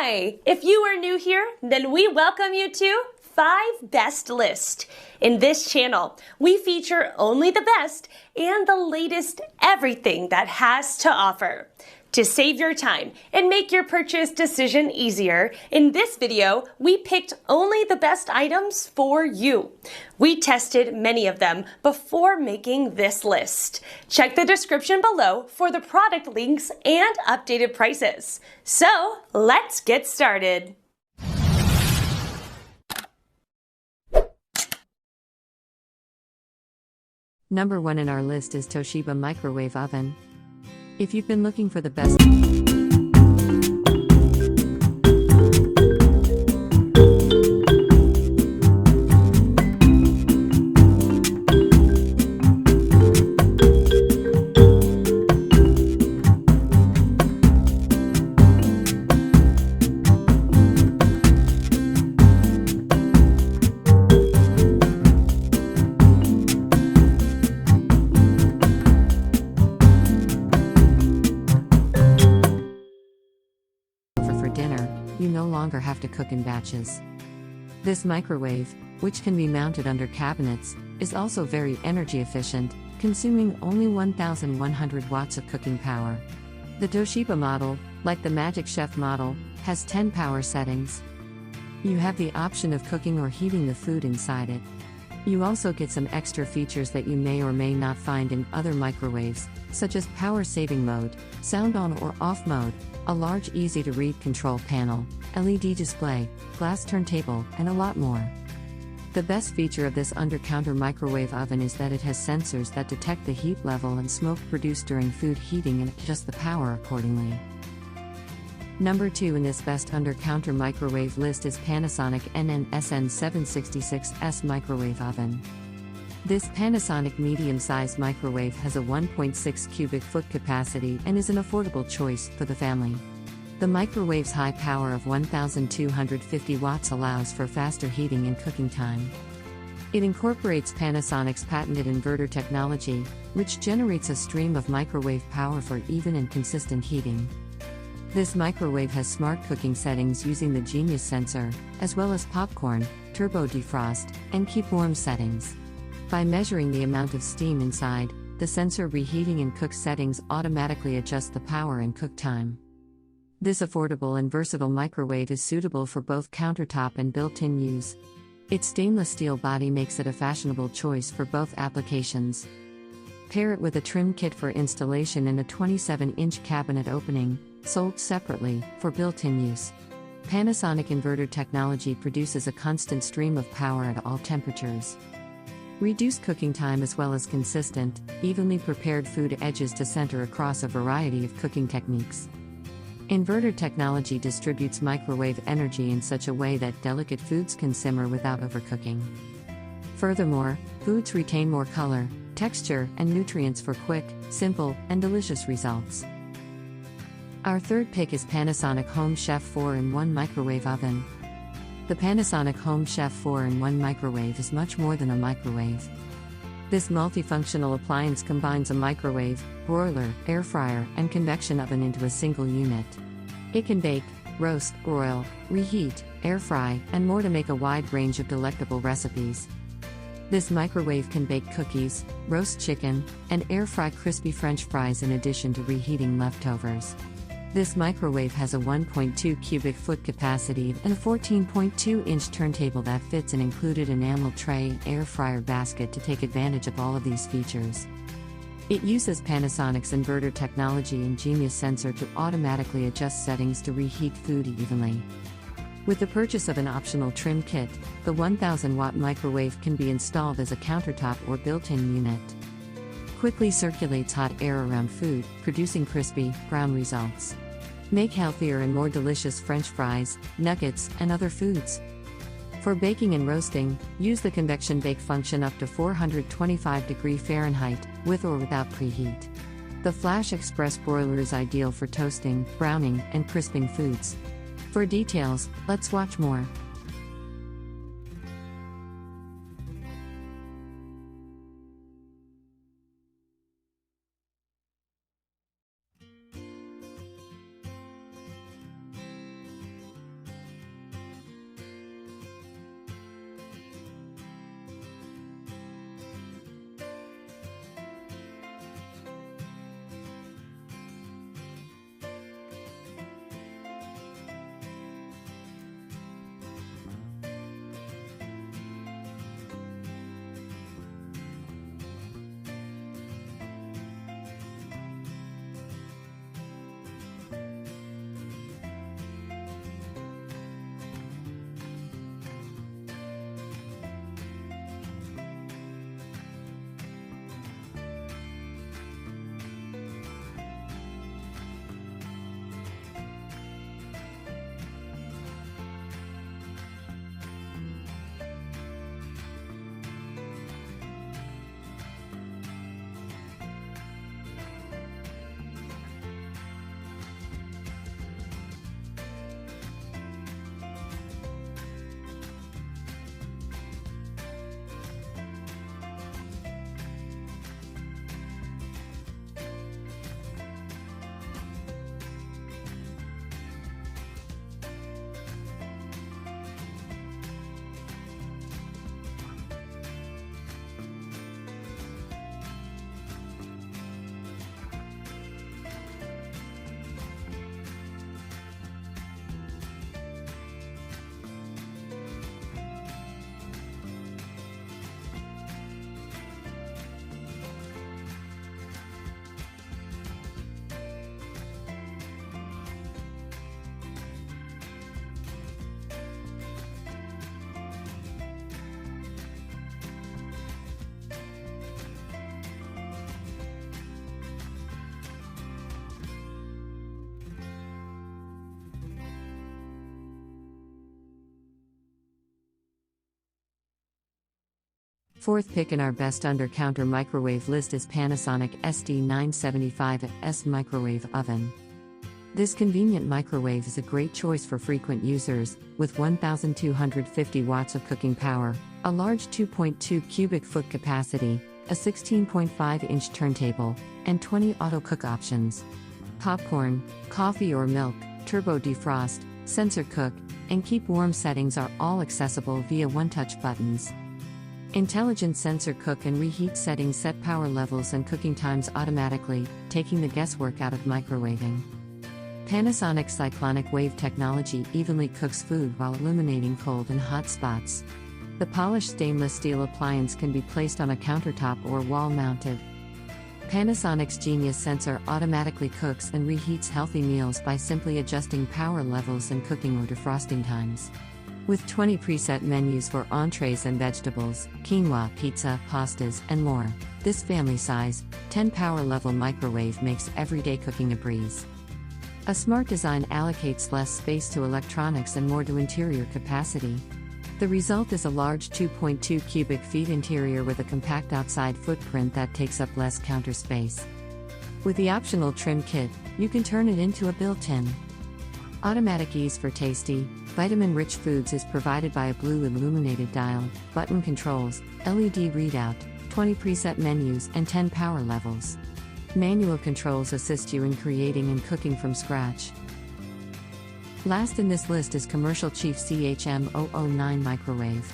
Hi! If you are new here, then we welcome you to 5 Best List. In this channel, we feature only the best and the latest everything that has to offer. To save your time and make your purchase decision easier, in this video, we picked only the best items for you. We tested many of them before making this list. Check the description below for the product links and updated prices. So, let's get started. Number 1 in our list is Toshiba microwave oven. If you've been looking for the best for dinner, you no longer have to cook in batches. This microwave, which can be mounted under cabinets, is also very energy efficient, consuming only 1,100 watts of cooking power. The Toshiba model, like the Magic Chef model, has 10 power settings. You have the option of cooking or heating the food inside it. You also get some extra features that you may or may not find in other microwaves, such as power saving mode, sound on or off mode, a large easy-to-read control panel, LED display, glass turntable, and a lot more. The best feature of this under-counter microwave oven is that it has sensors that detect the heat level and smoke produced during food heating and adjust the power accordingly. Number 2 in this best under-counter microwave list is Panasonic SN766S microwave oven. This Panasonic medium-sized microwave has a 1.6 cubic foot capacity and is an affordable choice for the family. The microwave's high power of 1,250 watts allows for faster heating and cooking time. It incorporates Panasonic's patented inverter technology, which generates a stream of microwave power for even and consistent heating. This microwave has smart cooking settings using the Genius sensor, as well as popcorn, turbo defrost, and keep warm settings. By measuring the amount of steam inside, the sensor reheating and cook settings automatically adjust the power and cook time. This affordable and versatile microwave is suitable for both countertop and built-in use. Its stainless steel body makes it a fashionable choice for both applications. Pair it with a trim kit for installation and a 27-inch cabinet opening, sold separately, for built-in use. Panasonic inverter technology produces a constant stream of power at all temperatures. Reduced cooking time as well as consistent, evenly prepared food edges to center across a variety of cooking techniques. Inverter technology distributes microwave energy in such a way that delicate foods can simmer without overcooking. Furthermore, foods retain more color, texture, and nutrients for quick, simple, and delicious results. Our third pick is Panasonic Home Chef 4-in-1 microwave oven. The Panasonic Home Chef 4-in-1 microwave is much more than a microwave. This multifunctional appliance combines a microwave, broiler, air fryer, and convection oven into a single unit. It can bake, roast, broil, reheat, air fry, and more to make a wide range of delectable recipes. This microwave can bake cookies, roast chicken, and air fry crispy French fries in addition to reheating leftovers. This microwave has a 1.2 cubic foot capacity and a 14.2-inch turntable that fits an included enamel tray and air fryer basket to take advantage of all of these features. It uses Panasonic's inverter technology and Genius sensor to automatically adjust settings to reheat food evenly. With the purchase of an optional trim kit, the 1,000-watt microwave can be installed as a countertop or built-in unit. Quickly circulates hot air around food, producing crispy, brown results. Make healthier and more delicious French fries, nuggets, and other foods. For baking and roasting, use the convection bake function up to 425°F, with or without preheat. The Flash Express broiler is ideal for toasting, browning, and crisping foods. For details, let's watch more. fourth pick in our best under-counter microwave list is Panasonic SD975S microwave oven. This convenient microwave is a great choice for frequent users, with 1,250 watts of cooking power, a large 2.2 cubic foot capacity, a 16.5-inch turntable, and 20 auto-cook options. Popcorn, coffee or milk, turbo defrost, sensor cook, and keep warm settings are all accessible via one-touch buttons. Intelligent sensor cook and reheat settings set power levels and cooking times automatically, taking the guesswork out of microwaving. Panasonic cyclonic wave technology evenly cooks food while illuminating cold and hot spots. The polished stainless steel appliance can be placed on a countertop or wall-mounted. Panasonic's Genius sensor automatically cooks and reheats healthy meals by simply adjusting power levels and cooking or defrosting times. With 20 preset menus for entrees and vegetables, quinoa, pizza, pastas, and more, this family-size, 10-power level microwave makes everyday cooking a breeze. A smart design allocates less space to electronics and more to interior capacity. The result is a large 2.2 cubic feet interior with a compact outside footprint that takes up less counter space. With the optional trim kit, you can turn it into a built-in. Automatic ease for tasty, vitamin-rich foods is provided by a blue illuminated dial, button controls, LED readout, 20 preset menus, and 10 power levels. Manual controls assist you in creating and cooking from scratch. Last in this list is Commercial Chief CHM009 microwave.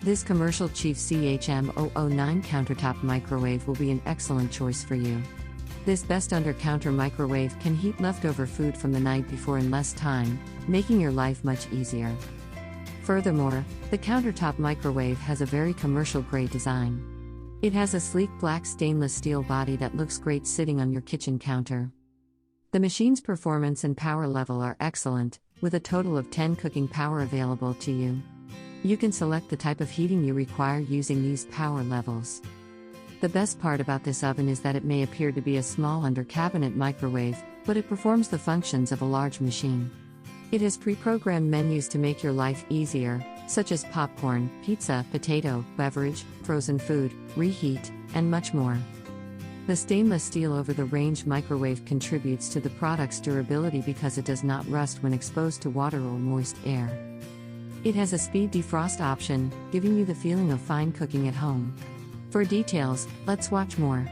This Commercial Chief CHM009 countertop microwave will be an excellent choice for you. This best under-counter microwave can heat leftover food from the night before in less time, making your life much easier. Furthermore, the countertop microwave has a very commercial-grade design. It has a sleek black stainless steel body that looks great sitting on your kitchen counter. The machine's performance and power level are excellent, with a total of 10 cooking power available to you. You can select the type of heating you require using these power levels. The best part about this oven is that it may appear to be a small under-cabinet microwave, but it performs the functions of a large machine. It has pre-programmed menus to make your life easier, such as popcorn, pizza, potato, beverage, frozen food, reheat, and much more. The stainless steel over-the-range microwave contributes to the product's durability because it does not rust when exposed to water or moist air. It has a speed defrost option, giving you the feeling of fine cooking at home. For details, let's watch more.